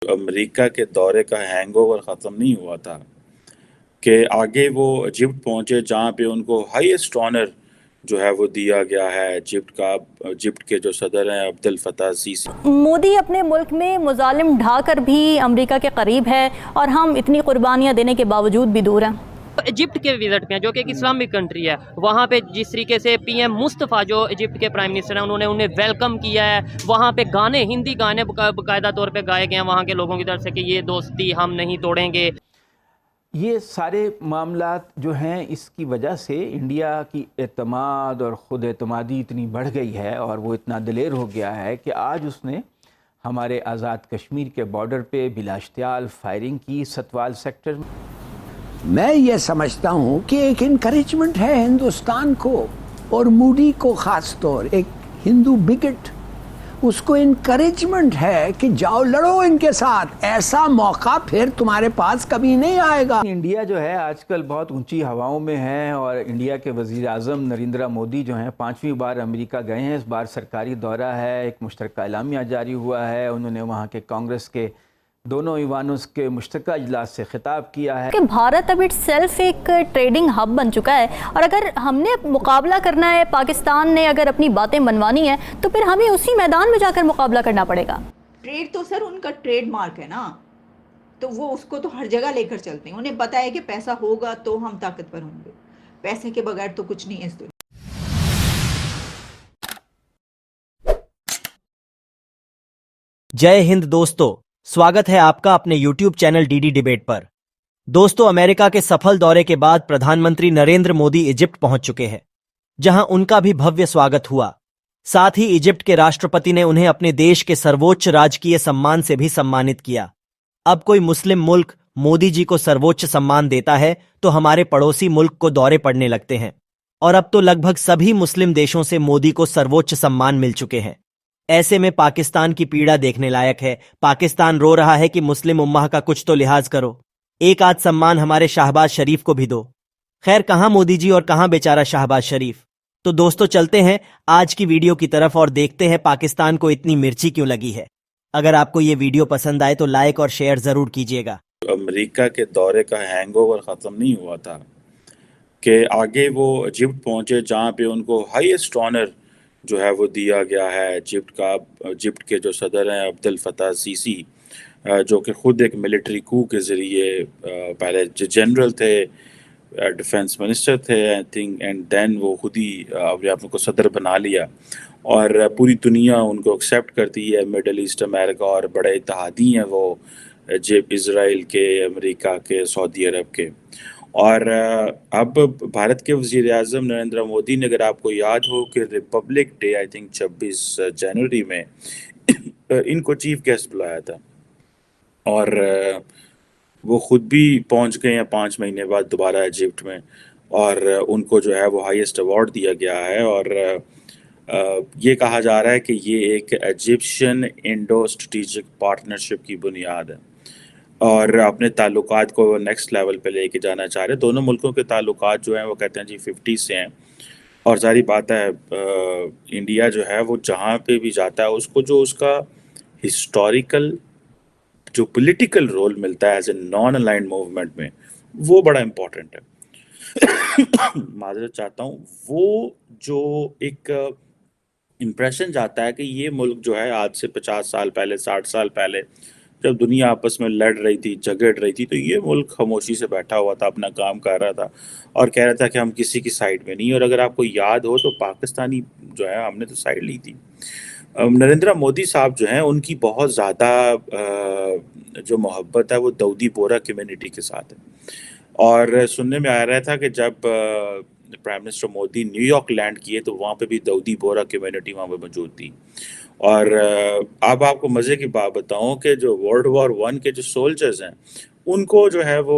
امریکہ کے دورے کا ہینگ اوور ختم نہیں ہوا تھا کہ آگے وہ ایجپٹ پہنچے جہاں پہ ان کو ہائیسٹ آنر جو ہے وہ دیا گیا ہے ایجپٹ کے جو صدر ہیں عبد الفتاح سیسی۔ مودی اپنے ملک میں مظالم ڈھا کر بھی امریکہ کے قریب ہے اور ہم اتنی قربانیاں دینے کے باوجود بھی دور ہیں۔ ایجپٹ کے وزٹ پہ ہیں جو کہ ایک اسلامک کنٹری ہے، وہاں پہ جس طریقے سے پی ایم مصطفیٰ جو ایجپٹ کے پرائم منسٹر ہیں انہیں ویلکم کیا ہے، وہاں پہ گانے ہندی گانے باقاعدہ طور پہ گائے گئے ہیں وہاں کے لوگوں کی طرف سے کہ یہ دوستی ہم نہیں توڑیں گے۔ یہ سارے معاملات جو ہیں اس کی وجہ سے انڈیا کی اعتماد اور خود اعتمادی اتنی بڑھ گئی ہے اور وہ اتنا دلیر ہو گیا ہے کہ آج اس نے ہمارے آزاد کشمیر کے بارڈر پہ بلا اشتعال فائرنگ کی ستوال سیکٹر میں۔ میں یہ سمجھتا ہوں کہ ایک انکریجمنٹ ہے ہندوستان کو اور مودی کو، خاص طور ایک ہندو بگٹ، اس کو انکریجمنٹ ہے کہ جاؤ لڑو ان کے ساتھ، ایسا موقع پھر تمہارے پاس کبھی نہیں آئے گا۔ انڈیا جو ہے آج کل بہت اونچی ہواؤں میں ہے اور انڈیا کے وزیر اعظم نریندر مودی جو ہیں 5ویں بار امریکہ گئے ہیں، اس بار سرکاری دورہ ہے، ایک مشترکہ اعلامیہ جاری ہوا ہے، انہوں نے وہاں کے کانگریس کے دونوں ایوانوں کے مشترکہ اجلاس سے خطاب کیا ہے کہ بھارت اب اٹ سیلف ایک ٹریڈنگ ہب بن چکا ہے اور اگر ہم نے مقابلہ کرنا ہے، پاکستان نے اگر اپنی باتیں منوانی ہیں تو پھر ہمیں اسی میدان میں جا کر مقابلہ کرنا پڑے گا۔ ٹریڈ تو سر ان کا ٹریڈ مارک ہے نا، تو وہ اس کو تو ہر جگہ لے کر چلتے ہیں، انہیں پتہ ہے کہ پیسہ ہوگا تو ہم طاقتور ہوں گے، پیسے کے بغیر تو کچھ نہیں ہے اس دنیا۔ جے ہند دوستو، سواگت ہے آپ کا اپنے YouTube channel D D debate پر۔ دوستو، امریکہ کے سفل دورے کے بعد پردھان منتری نریندر مودی ایجپٹ پہنچ چکے ہیں، جہاں ان کا بھی بھویہ سواگت ہوا۔ ساتھ ہی ایجپٹ کے راشٹرپتی نے انہیں اپنے دیش کے سرووچ راجکیہ سمان سے بھی سمانت کیا۔ اب کوئی مسلم ملک مودی جی کو سرووچ سمان دیتا ہے تو ہمارے پڑوسی ملک کو دورے پڑنے لگتے ہیں، اور اب تو لگ بھگ سبھی مسلم دیشوں سے مودی کو سرووچ سمان مل چکے ہیں۔ ایسے میں پاکستان کی پیڑا دیکھنے لائق ہے۔ پاکستان رو رہا ہے کہ مسلم امہ کا کچھ تو لحاظ کرو، ایک آدھ سمان ہمارے شہباز شریف کو بھی دو۔ خیر، کہاں مودی جی اور کہاں بیچارہ شہباز شریف۔ تو دوستو چلتے ہیں آج کی ویڈیو کی طرف اور دیکھتے ہیں پاکستان کو اتنی مرچی کیوں لگی ہے۔ اگر آپ کو یہ ویڈیو پسند آئے تو لائک اور شیئر ضرور کیجیے گا۔ امریکہ کے دورے کا ہینگ اوور ختم نہیں ہوا تھا کہ آگے وہ ایجپٹ پہنچے جہاں پہ ان کو ہائیسٹ آنر جو ہے وہ دیا گیا ہے ایجپٹ کے جو صدر ہیں عبد الفتاح سیسی، جو کہ خود ایک ملٹری کو کے ذریعے پہلے جنرل تھے، ڈیفنس منسٹر تھے آئی تھنک، اینڈ دین وہ خود ہی اپنے آپ کو صدر بنا لیا اور پوری دنیا ان کو ایکسیپٹ کرتی ہے، مڈل ایسٹ امریکہ، اور بڑے اتحادی ہیں وہ اسرائیل کے، امریکہ کے، سعودی عرب کے۔ اور اب بھارت کے وزیر اعظم نریندر مودی نے، اگر آپ کو یاد ہو کہ ریپبلک ڈے آئی تھنک 26 جنوری میں ان کو چیف گیسٹ بلایا تھا، اور وہ خود بھی پہنچ گئے ہیں 5 مہینے بعد دوبارہ ایجپٹ میں، اور ان کو جو ہے وہ ہائیسٹ ایوارڈ دیا گیا ہے، اور یہ کہا جا رہا ہے کہ یہ ایک ایجپشن انڈو اسٹریٹجک پارٹنرشپ کی بنیاد ہے، اور اپنے تعلقات کو نیکسٹ لیول پہ لے کے جانا چاہ رہے ہیں۔ دونوں ملکوں کے تعلقات جو ہیں وہ کہتے ہیں جی 50 سے ہیں، اور ظاہری بات ہے انڈیا جو ہے وہ جہاں پہ بھی جاتا ہے اس کو جو اس کا ہسٹوریکل جو پولیٹیکل رول ملتا ہے as a non aligned movement میں، وہ بڑا امپورٹنٹ ہے۔ معذرت چاہتا ہوں، وہ جو ایک امپریشن جاتا ہے کہ یہ ملک جو ہے آج سے 50 سال پہلے، 60 سال پہلے جب دنیا آپس میں لڑ رہی تھی، جھگڑ رہی تھی، تو یہ ملک خاموشی سے بیٹھا ہوا تھا، اپنا کام کر رہا تھا اور کہہ رہا تھا کہ ہم کسی کی سائڈ میں نہیں۔ اور اگر آپ کو یاد ہو تو پاکستانی جو ہے ہم نے تو سائڈ لی تھی۔ نریندر مودی صاحب جو ہیں ان کی بہت زیادہ جو محبت ہے وہ دودی بورا کمیونٹی کے ساتھ ہے، اور سننے میں آ رہا تھا کہ جب prime minister Modi New York land کیے تو وہاں پہ بھی دودی بورا کمیونٹی وہاں پہ موجود تھی۔ اور اب آپ کو مزے کی بات بتاؤں کہ جو ورلڈ وار 1 کے جو سولجرز ہیں ان کو جو ہے وہ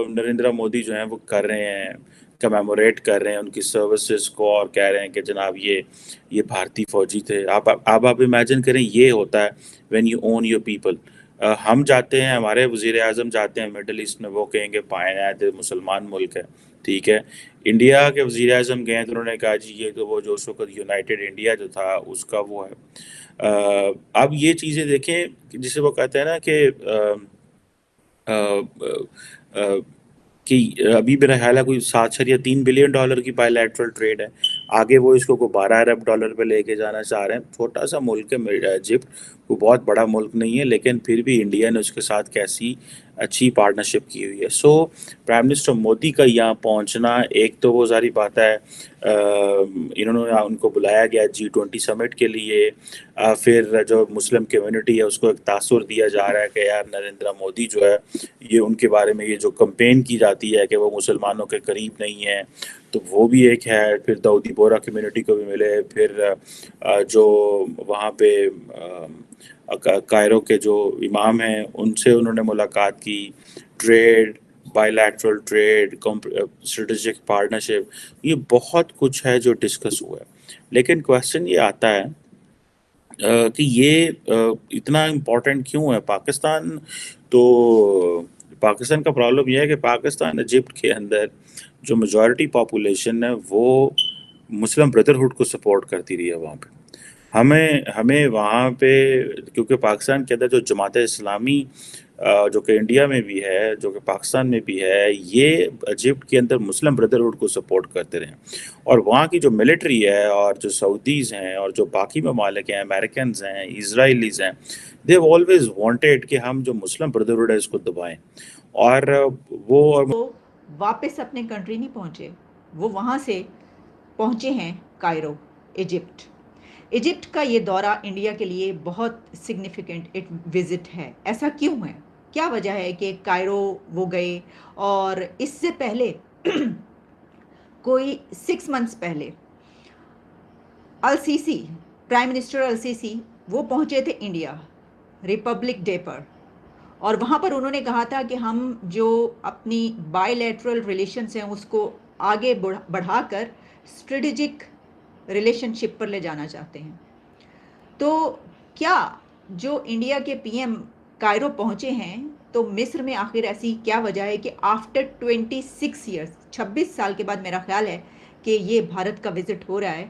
نریندر مودی جو ہیں وہ کر رہے ہیں، کمیموریٹ کر رہے ہیں ان کی سروسز کو، اور کہہ رہے ہیں کہ جناب یہ بھارتی فوجی تھے۔ آپ امیجن کریں، یہ ہوتا ہے when you own your people. ہم جاتے ہیں، ہمارے وزیر اعظم جاتے ہیں مڈل ایسٹ میں، وہ کہیں گے پائے مسلمان ملک ہے، ٹھیک ہے، انڈیا کے وزیر اعظم گئے تو انہوں نے کہا جی یہ تو وہ جو اس وقت یونائٹڈ انڈیا جو تھا اس کا وہ ہے. اب یہ چیزیں دیکھیں جسے وہ کہتے ہیں نا کہ ابھی میرا خیال ہے کوئی 7.3 بلین ڈالر کی بائی لیٹرل ٹریڈ ہے. آگے وہ اس کو کوئی 12 ارب ڈالر پہ لے کے جانا چاہ رہے ہیں. چھوٹا سا ملک ہے ایجپٹ، وہ بہت بڑا ملک نہیں ہے، لیکن پھر بھی انڈیا نے اس کے ساتھ کیسی اچھی پارٹنرشپ کی ہوئی ہے. سو پرائم منسٹر مودی کا یہاں پہنچنا ایک تو وہ ظاہری بات ہے، انہوں نے ان کو بلایا گیا G20 سمٹ کے لیے. پھر جو مسلم کمیونٹی ہے اس کو ایک تاثر دیا جا رہا ہے کہ یار نریندر مودی جو ہے یہ ان کے بارے میں یہ جو کمپین کی جاتی ہے کہ وہ مسلمانوں کے قریب نہیں ہے، تو وہ بھی ایک ہے. پھر داؤدی بورا کمیونٹی کو بھی ملے. پھر جو وہاں پہ کائرو کے جو امام ہیں ان سے انہوں نے ملاقات کی. Trade, bilateral trade, strategic partnership, یہ بہت کچھ ہے جو ڈسکس ہوا ہے. لیکن کویسچن یہ آتا ہے کہ یہ اتنا امپورٹنٹ کیوں ہے پاکستان. تو پاکستان کا پرابلم یہ ہے کہ پاکستان ایجپٹ کے اندر جو میجورٹی پاپولیشن ہے وہ مسلم بردرہڈ کو سپورٹ کرتی رہی ہے. وہاں پہ ہمیں وہاں پہ کیونکہ پاکستان کے اندر جو جماعت اسلامی جو کہ انڈیا میں بھی ہے، جو کہ پاکستان میں بھی ہے، یہ ایجپٹ کے اندر مسلم بردرہڈ کو سپورٹ کرتے رہے. اور وہاں کی جو ملٹری ہے اور جو سعودیز ہیں اور جو باقی ممالک ہیں، امریکنز ہیں، اسرائیلیز ہیں، دے آلویز وانٹیڈ کہ ہم جو مسلم بردرہڈ ہے اس کو دبائیں. اور وہ واپس اپنے کنٹری نہیں پہنچے، وہ وہاں سے پہنچے ہیں کائرو، ایجپٹ. ایجپٹ کا یہ دورہ انڈیا کے لیے بہت سگنیفیکنٹ وزٹ ہے. ایسا کیوں ہے؟ کیا وجہ ہے کہ کائرو وہ گئے؟ اور اس سے پہلے کوئی 6 منتھس پہلے السیسی، پرائم منسٹر السیسی، وہ پہنچے تھے انڈیا ریپبلک ڈے پر، اور وہاں پر انہوں نے کہا تھا کہ ہم جو اپنی بائی لیٹرل ریلیشنز ہیں اس کو آگے بڑھا کر اسٹریٹجک ریلیشن شپ پر لے جانا چاہتے ہیں. تو کیا جو انڈیا کے پی ایم کائرو پہنچے ہیں تو مصر میں آخر ایسی کیا وجہ ہے کہ آفٹر 26 ایئرس، 26 سال کے بعد میرا خیال ہے کہ یہ بھارت کا وزٹ ہو رہا ہے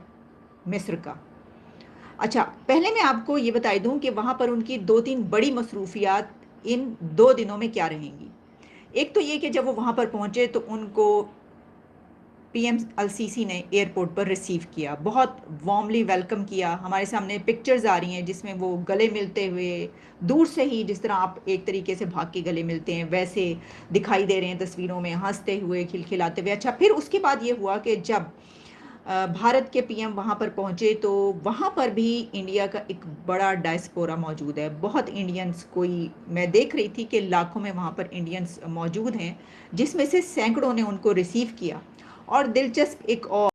مصر کا. اچھا، پہلے میں آپ کو یہ بتائی دوں کہ وہاں پر ان کی 2-3 بڑی مصروفیات ان 2 دنوں میں کیا رہیں گی. ایک تو یہ کہ جب وہ وہاں پر پہنچے تو ان کو پی ایم السیسی نے ایئرپورٹ پر ریسیو کیا، بہت وارملی ویلکم کیا. ہمارے سامنے پکچرز آ رہی ہیں جس میں وہ گلے ملتے ہوئے دور سے ہی، جس طرح آپ ایک طریقے سے بھاگ کے گلے ملتے ہیں ویسے دکھائی دے رہے ہیں تصویروں میں، ہنستے ہوئے، کھلکھلاتے ہوئے. اچھا، پھر اس کے بعد یہ ہوا کہ جب بھارت کے پی ایم وہاں پر پہنچے تو وہاں پر بھی انڈیا کا ایک بڑا ڈائسپورا موجود ہے. بہت انڈینز، کوئی میں دیکھ رہی تھی کہ لاکھوں میں وہاں پر انڈینز موجود ہیں، جس میں سے سینکڑوں نے ان کو ریسیو کیا. اور دلچسپ ایک اور